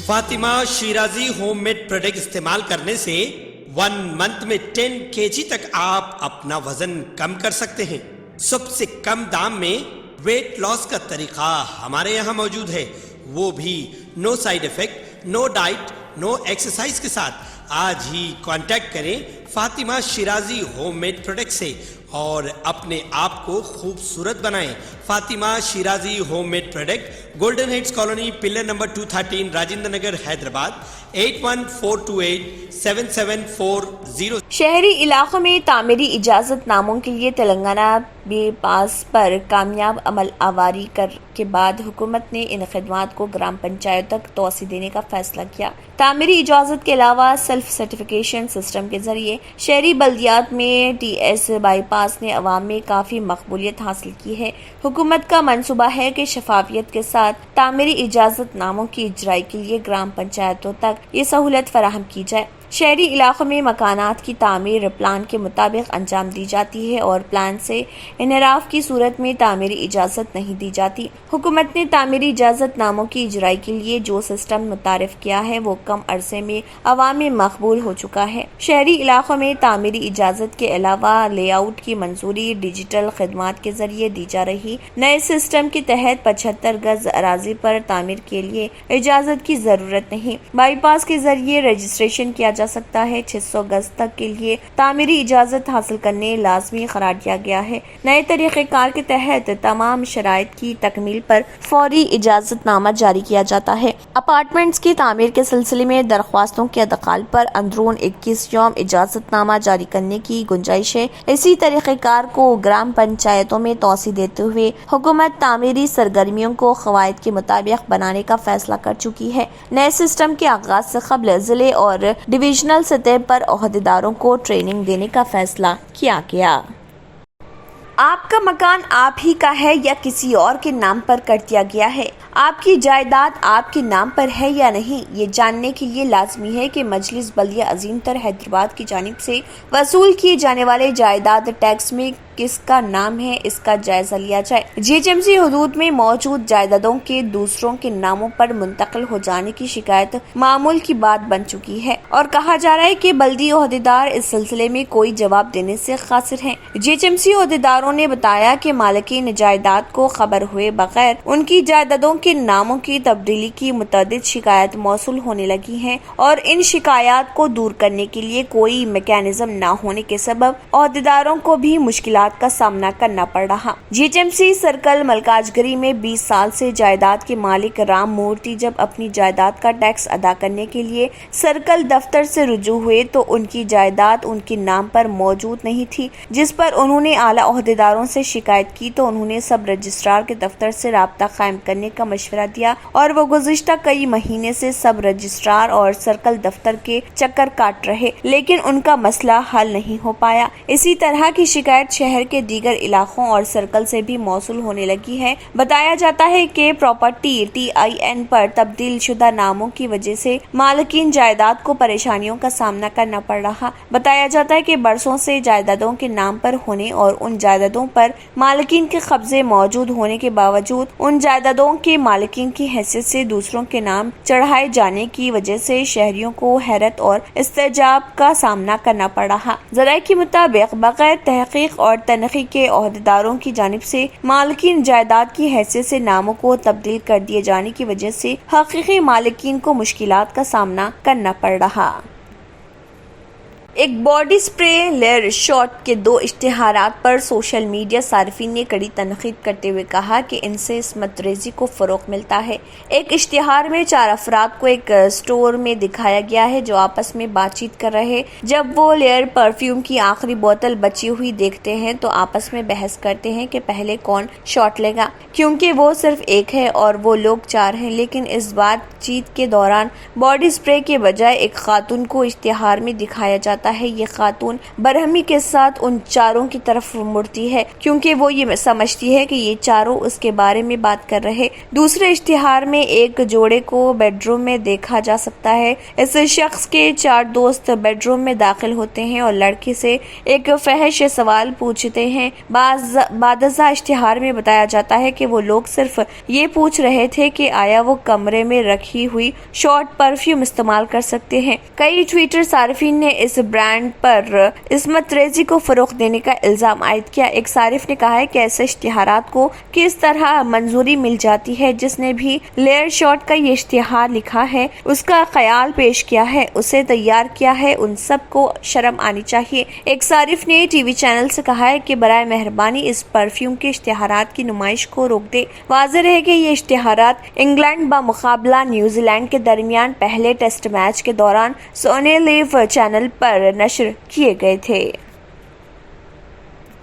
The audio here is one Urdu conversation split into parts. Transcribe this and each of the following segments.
Fatima Shirazi home made product استعمال کرنے سے 1 منتھ میں 10 kg تک آپ اپنا وزن کم کر سکتے ہیں۔ سب سے کم دام میں ویٹ لاس کا طریقہ ہمارے یہاں موجود ہے، وہ بھی no side effect, no diet, no exercise کے ساتھ۔ آج ہی کانٹیکٹ کریں Fatima Shirazi home made product سے اور اپنے آپ کو خوبصورت بنائیں۔ Fatima Shirazi home made product, golden heights colony, pillar number 213، Rajendra Nagar, Hyderabad, 8142877440۔ شہری علاقوں میں تعمیری اجازت ناموں کے لیے تلنگانہ بی پاس پر کامیاب عمل آوری کے بعد حکومت نے ان خدمات کو گرام پنچایت تک توسیع دینے کا فیصلہ کیا۔ تعمیری اجازت کے علاوہ سیلف سرٹیفکیشن سسٹم کے ذریعے شہری بلدیات میں ٹی ایس بائی پاس نے عوام میں کافی مقبولیت حاصل کی ہے۔ حکومت کا منصوبہ ہے کہ شفافیت کے ساتھ تعمیری اجازت ناموں کی اجرائی کے لیے گرام پنچایتوں تک یہ سہولت فراہم کی جائے۔ شہری علاقوں میں مکانات کی تعمیر پلان کے مطابق انجام دی جاتی ہے اور پلان سے انحراف کی صورت میں تعمیری اجازت نہیں دی جاتی۔ حکومت نے تعمیری اجازت ناموں کی اجرائی کے لیے جو سسٹم متعارف کیا ہے وہ کم عرصے میں عوام میں مقبول ہو چکا ہے۔ شہری علاقوں میں تعمیری اجازت کے علاوہ لے آؤٹ کی منظوری ڈیجیٹل خدمات کے ذریعے دی جا رہی نئے سسٹم کے تحت 75 گز اراضی پر تعمیر کے لیے اجازت کی ضرورت نہیں۔ بائی پاس کے ذریعے رجسٹریشن کیا جا سکتا ہے۔ 600 گز تک کے لیے تعمیری اجازت حاصل کرنے لازمی قرار دیا گیا ہے۔ نئے طریقہ کار کے تحت تمام شرائط کی تکمیل پر فوری اجازت نامہ جاری کیا جاتا ہے۔ اپارٹمنٹس کی تعمیر کے سلسلے میں درخواستوں کے ادخال پر اندرون 21 یوم اجازت نامہ جاری کرنے کی گنجائش ہے۔ اسی طریقہ کار کو گرام پنچایتوں میں توسیع دیتے ہوئے حکومت تعمیری سرگرمیوں کو قواعد کے مطابق بنانے کا فیصلہ کر چکی ہے۔ نئے سسٹم کے آغاز سے قبل ضلع اور ڈویژنل سطح پر عہدیداروں کو ٹریننگ دینے کا فیصلہ کیا گیا۔ آپ کا مکان آپ ہی کا ہے یا کسی اور کے نام پر کر دیا گیا ہے؟ آپ کی جائیداد آپ کے نام پر ہے یا نہیں، یہ جاننے کے لیے لازمی ہے کہ مجلس بلدیہ عظیم تر حیدرآباد کی جانب سے وصول کیے جانے والے جائیداد ٹیکس میں کس کا نام ہے، اس کا جائزہ لیا جائے۔ جی ایچ ایم سی حدود میں موجود جائیدادوں کے دوسروں کے ناموں پر منتقل ہو جانے کی شکایت معمول کی بات بن چکی ہے اور کہا جا رہا ہے کہ بلدی عہدیدار اس سلسلے میں کوئی جواب دینے سے قاصر ہیں۔ جی ایچ ایم سی عہدیداروں نے بتایا کہ مالکین جائیداد کو خبر ہوئے بغیر ان کی جائیدادوں کے ناموں کی تبدیلی کی متعدد شکایت موصول ہونے لگی ہیں اور ان شکایات کو دور کرنے کے لیے کوئی میکانزم نہ ہونے کے سبب عہدیداروں کو بھی مشکلات کا سامنا کرنا پڑ رہا۔ G H M C circle Malkajgiri میں 20 سال سے جائیداد کے مالک رام مورتی جب اپنی جائیداد کا ٹیکس ادا کرنے کے لیے سرکل دفتر سے رجوع ہوئے تو ان کی جائیداد ان کے نام پر موجود نہیں تھی، جس پر انہوں نے اعلیٰ عہدیداروں سے شکایت کی تو انہوں نے سب رجسٹرار کے دفتر سے رابطہ قائم کرنے کا مشورہ دیا اور وہ گزشتہ کئی مہینے سے سب رجسٹرار اور سرکل دفتر کے چکر کاٹ رہے، لیکن ان کا مسئلہ حل نہیں ہو پایا۔ اسی طرح کی شکایت شہر کے دیگر علاقوں اور سرکل سے بھی موصول ہونے لگی ہے۔ بتایا جاتا ہے کہ پراپرٹی TIN پر تبدیل شدہ ناموں کی وجہ سے مالکین جائیداد کو پریشانیوں کا سامنا کرنا پڑ رہا۔ بتایا جاتا ہے کہ برسوں سے جائیدادوں کے نام پر ہونے اور ان جائیدادوں پر مالکین کے قبضے موجود ہونے کے باوجود ان جائیدادوں کے مالکین کی حیثیت سے دوسروں کے نام چڑھائے جانے کی وجہ سے شہریوں کو حیرت اور استعجاب کا سامنا کرنا پڑ رہا۔ ذرائع کے مطابق بغیر تحقیق اور تنقیح کے عہدیداروں کی جانب سے مالکین جائیداد کی حیثیت سے ناموں کو تبدیل کر دیے جانے کی وجہ سے حقیقی مالکین کو مشکلات کا سامنا کرنا پڑ رہا۔ ایک باڈی سپرے لیئر شاٹ کے 2 اشتہارات پر سوشل میڈیا صارفین نے کڑی تنقید کرتے ہوئے کہا کہ ان سے عصمت ریزی کو فروغ ملتا ہے۔ ایک اشتہار میں 4 افراد کو ایک سٹور میں دکھایا گیا ہے جو آپس میں بات چیت کر رہے، جب وہ لیئر پرفیوم کی آخری بوتل بچی ہوئی دیکھتے ہیں تو آپس میں بحث کرتے ہیں کہ پہلے کون شاٹ لے گا، کیونکہ وہ صرف ایک ہے اور وہ لوگ 4 ہیں۔ لیکن اس بات چیت کے دوران باڈی سپرے کے بجائے ایک خاتون کو اشتہار میں دکھایا جاتا جاتا ہے یہ خاتون برہمی کے ساتھ ان چاروں کی طرف مڑتی ہے کیونکہ وہ یہ سمجھتی ہے کہ یہ چاروں اس کے بارے میں بات کر رہے۔ دوسرے اشتہار میں ایک جوڑے کو بیڈ روم میں دیکھا جا سکتا ہے۔ اس شخص کے 4 دوست بیڈ روم میں داخل ہوتے ہیں اور لڑکی سے ایک فحش سوال پوچھتے ہیں۔ بعد ازاں اشتہار میں بتایا جاتا ہے کہ وہ لوگ صرف یہ پوچھ رہے تھے کہ آیا وہ کمرے میں رکھی ہوئی شارٹ پرفیوم استعمال کر سکتے ہیں۔ کئی ٹویٹر صارفین نے اس برانڈ پر عصمت ریزی کو فروغ دینے کا الزام عائد کیا۔ ایک صارف نے کہا ہے کہ ایسے اشتہارات کو کس طرح منظوری مل جاتی ہے۔ جس نے بھی لیئر شارٹ کا یہ اشتہار لکھا ہے، اس کا خیال پیش کیا ہے، اسے تیار کیا ہے، ان سب کو شرم آنی چاہیے۔ ایک صارف نے ٹی وی چینل سے کہا ہے کہ برائے مہربانی اس پرفیوم کے اشتہارات کی نمائش کو روک دے۔ واضح رہے کہ یہ اشتہارات انگلینڈ بمقابلہ نیوزی لینڈ کے درمیان پہلے ٹیسٹ میچ کے دوران سونی لیو چینل پر نشر کیے گئے تھے۔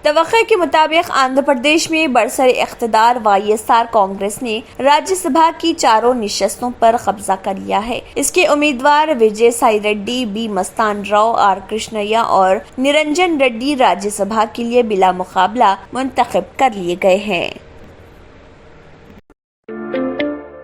توقع کے مطابق آندھرا پردیش میں برسر اقتدار وائی ایس آر کانگریس نے راجیہ سبھا کی 4 نشستوں پر قبضہ کر لیا ہے۔ اس کے امیدوار وجے سائی ریڈی، بی مستان راؤ، آر کرشنیا اور نرنجن ریڈی راجیہ سبھا کے لیے بلا مقابلہ منتخب کر لیے گئے ہیں۔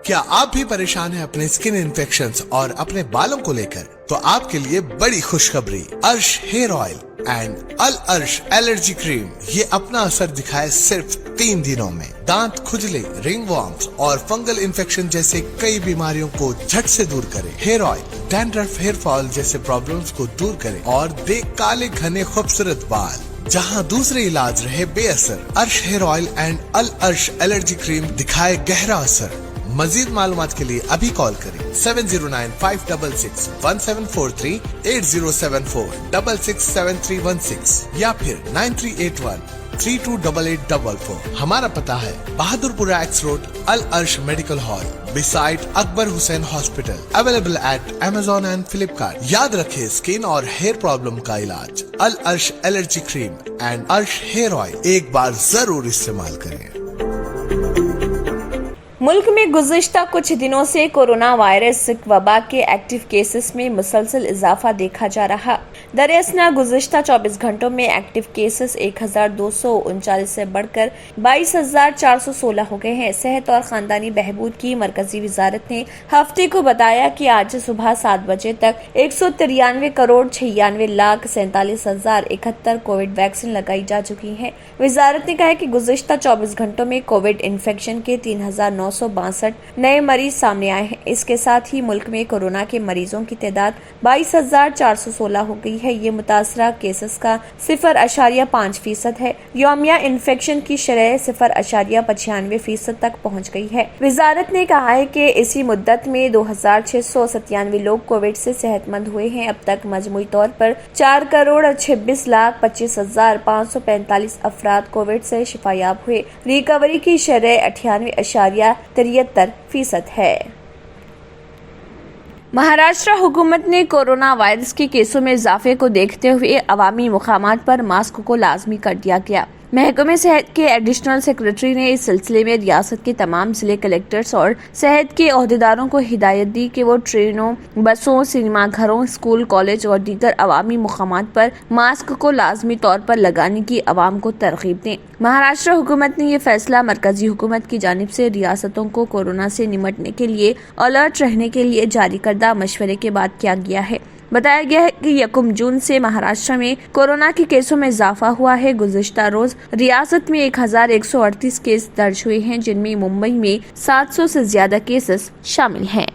کیا آپ بھی پریشان ہیں اپنے اسکن انفیکشنز اور اپنے بالوں کو لے کر؟ تو آپ کے لیے بڑی خوشخبری، ارش ہیئر آئل اینڈ الارش الرجی کریم یہ اپنا اثر دکھائے صرف 3 دنوں میں۔ دانت کھجلی، رنگ وارمز اور فنگل انفیکشن جیسے کئی بیماریوں کو جھٹ سے دور کرے۔ Hair oil dandruff, hair fall جیسے پرابلمز کو دور کرے اور دے کالے گھنے خوبصورت بال جہاں دوسرے علاج رہے بے اثر۔ ارش ہیئر آئل اینڈ الارش الرجی کریم دکھائے گہرا اثر۔ مزید معلومات کے لیے ابھی کال کریں 7095661743 8074667316 یا پھر 9381328844۔ ہمارا پتہ ہے Bahadurpura X road, Alarsh medical hall beside Akbar Hussain hospital, available at Amazon and Flipkart. یاد رکھے اسکن اور ہیئر پرابلم کا علاج Alarsh allergy cream and Arsh hair oil ایک بار ضرور استعمال کریں۔ ملک میں گزشتہ کچھ دنوں سے کورونا وائرس وبا کے ایکٹیو کیسز میں مسلسل اضافہ دیکھا جا رہا۔ دراصل گزشتہ 24 گھنٹوں میں ایکٹیو کیسز 1239 سے بڑھ کر 22,416 ہو گئے ہیں۔ صحت اور خاندانی بہبود کی مرکزی وزارت نے ہفتے کو بتایا کہ آج صبح 7 بجے تک 193,96,47,071 کووڈ ویکسین لگائی جا چکی ہیں۔ وزارت نے کہا کہ گزشتہ 24 گھنٹوں میں کووڈ انفیکشن کے 3,962 نئے مریض سامنے آئے ہیں۔ اس کے ساتھ ہی ملک میں کورونا کے مریضوں کی تعداد 22,416 ہو گئی ہے۔ یہ متاثرہ کیسز کا 0.5% ہے۔ یومیہ انفیکشن کی شرح 0.95% تک پہنچ گئی ہے۔ وزارت نے کہا ہے کہ اسی مدت میں 2,697 لوگ کووڈ سے صحت مند ہوئے ہیں۔ اب تک مجموعی طور پر 4,26,25,545 افراد کووڈ سے شفا یاب ہوئے۔ ریکوری کی شرح 98.73% ہے۔ مہاراشٹر حکومت نے کورونا وائرس کے کیسوں میں اضافے کو دیکھتے ہوئے عوامی مقامات پر ماسک کو لازمی کر دیا گیا۔ محکمہ صحت کے ایڈیشنل سیکرٹری نے اس سلسلے میں ریاست کے تمام ضلع کلکٹرز اور صحت کے عہدیداروں کو ہدایت دی کہ وہ ٹرینوں، بسوں، سنیما گھروں، اسکول، کالج اور دیگر عوامی مقامات پر ماسک کو لازمی طور پر لگانے کی عوام کو ترغیب دیں۔ مہاراشٹر حکومت نے یہ فیصلہ مرکزی حکومت کی جانب سے ریاستوں کو کورونا سے نمٹنے کے لیے الرٹ رہنے کے لیے جاری کردہ مشورے کے بعد کیا گیا ہے۔ بتایا گیا ہے کہ 1 جون سے مہاراشٹر میں کورونا کے کیسوں میں اضافہ ہوا ہے۔ گزشتہ روز ریاست میں 1,138 کیس درج ہوئے ہیں، جن میں ممبئی میں 700 سے زیادہ کیسز شامل ہیں۔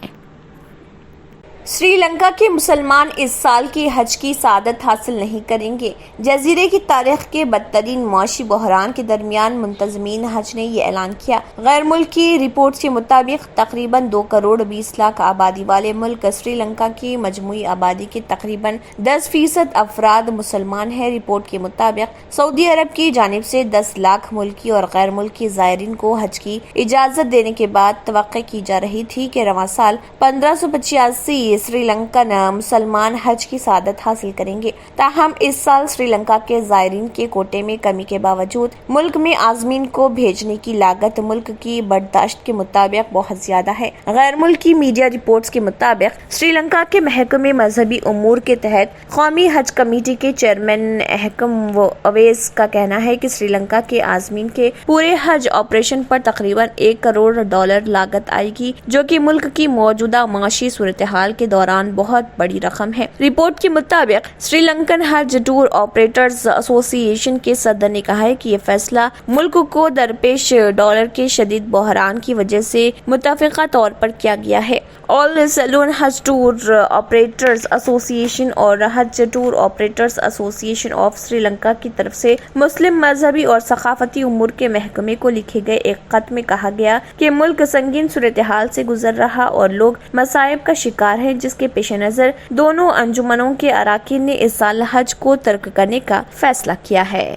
سری لنکا کے مسلمان اس سال کی حج کی سعادت حاصل نہیں کریں گے۔ جزیرے کی تاریخ کے بدترین معاشی بحران کے درمیان منتظمین حج نے یہ اعلان کیا۔ غیر ملکی رپورٹس کے مطابق تقریباً 2,20,00,000 آبادی والے ملک سری لنکا کی مجموعی آبادی کے تقریباً 10% افراد مسلمان ہیں۔ رپورٹ کے مطابق سعودی عرب کی جانب سے 10 لاکھ ملکی اور غیر ملکی زائرین کو حج کی اجازت دینے کے بعد توقع کی جا رہی تھی کہ رواں سال 1,585 کہ سری لنکن مسلمان حج کی سعادت حاصل کریں گے. تاہم اس سال سری لنکا کے زائرین کے کوٹے میں کمی کے باوجود ملک میں عازمین کو بھیجنے کی لاگت ملک کی برداشت کے مطابق بہت زیادہ ہے. غیر ملکی میڈیا رپورٹس کے مطابق سری لنکا کے محکمہ مذہبی امور کے تحت قومی حج کمیٹی کے چیئرمین حکم اویس کا کہنا ہے کہ سری لنکا کے عازمین کے پورے حج آپریشن پر تقریباً $1 کروڑ لاگت آئے گی، جو کہ ملک کی موجودہ معاشی صورتحال کے دوران بہت بڑی رقم ہے. رپورٹ کے مطابق سری لنکن حج ٹور آپریٹرز ایسوسی ایشن کے صدر نے کہا ہے کہ یہ فیصلہ ملک کو درپیش ڈالر کے شدید بحران کی وجہ سے متفقہ طور پر کیا گیا ہے. آل سیلون حج ٹور آپریٹرز ایسوسی ایشن اور حج ٹور آپریٹرز ایسوسی ایشن آف سری لنکا کی طرف سے مسلم مذہبی اور ثقافتی امور کے محکمے کو لکھے گئے ایک خط میں کہا گیا کہ ملک سنگین صورتحال سے گزر رہا اور لوگ مصائب کا شکار ہیں، جس کے پیش نظر دونوں انجمنوں کے اراکین نے اس سال حج کو ترک کرنے کا فیصلہ کیا ہے.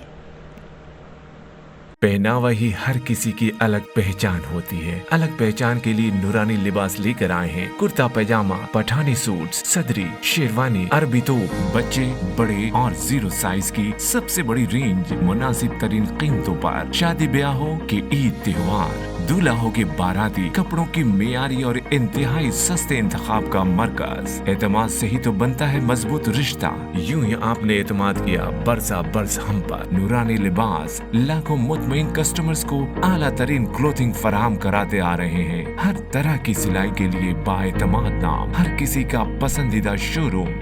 پہناوا ہی ہر کسی کی الگ پہچان ہوتی ہے. الگ پہچان کے لیے نورانی لباس لے کر آئے ہیں. کرتا پیجامہ، پٹھانی سوٹس، صدری، شیروانی، عربی توپ، بچے، بڑے اور 0 سائز کی سب سے بڑی رینج مناسب ترین قیمتوں پر. شادی بیاہ ہو کہ عید تہوار، دولہا ہو کے باراتی، کپڑوں کی معیاری اور انتہائی سستے انتخاب کا مرکز. اعتماد سے ہی تو بنتا ہے مضبوط رشتہ. یوں ہی آپ نے اعتماد کیا برسا برس ہم پر. نورانی لباس لاکھوں مطمئن کسٹمرز کو اعلیٰ ترین کلوتھنگ فراہم کراتے آ رہے ہیں. ہر طرح کی سلائی کے لیے بااعتماد نام، ہر کسی کا پسندیدہ شو روم.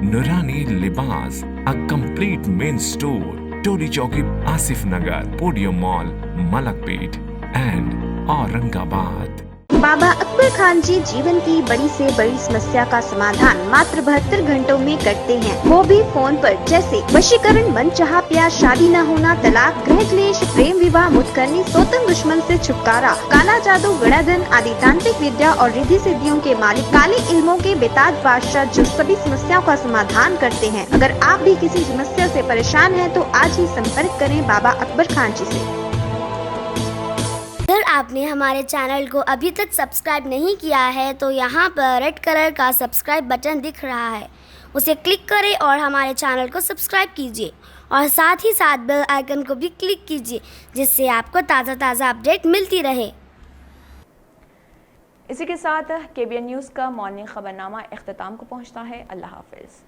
نورانی لباس، a complete main store. Tolichowki, Asif Nagar, podium mall, Malakpet and Aurangabad. Baba اکبر خان جی جیون کی بڑی سے بڑی سمسیا کا سمادھان ماتر 72 گھنٹوں میں کرتے ہیں، وہ بھی فون پر. جیسے وشیکرن، من چاہا پیار، شادی نہ ہونا، طلاق، گرہ کلیش، پریم وواہ، متکرنی، سوتن دشمن سے چھٹکارا، کالا جادو، گڑا دھن آدی تانترک ودیا اور ردھی سدھیوں کے مالک، کالے علموں کے بےتاج بادشاہ جو سبھی سمسیاؤں کا سمادھان کرتے ہیں. اگر آپ بھی کسی سمسیا سے پریشان ہیں تو آج ہی سمپرک کریں بابا اکبر خان جی سے. اگر آپ نے ہمارے چینل کو ابھی تک سبسکرائب نہیں کیا ہے تو یہاں پر ریڈ کلر کا سبسکرائب بٹن دکھ رہا ہے، اسے کلک کریں اور ہمارے چینل کو سبسکرائب کیجیے اور ساتھ ہی ساتھ بیل آئیکن کو بھی کلک کیجیے، جس سے آپ کو تازہ اپڈیٹ ملتی رہے. اسی کے ساتھ KBN نیوز کا مارننگ خبرنامہ اختتام کو پہنچتا ہے. اللہ حافظ.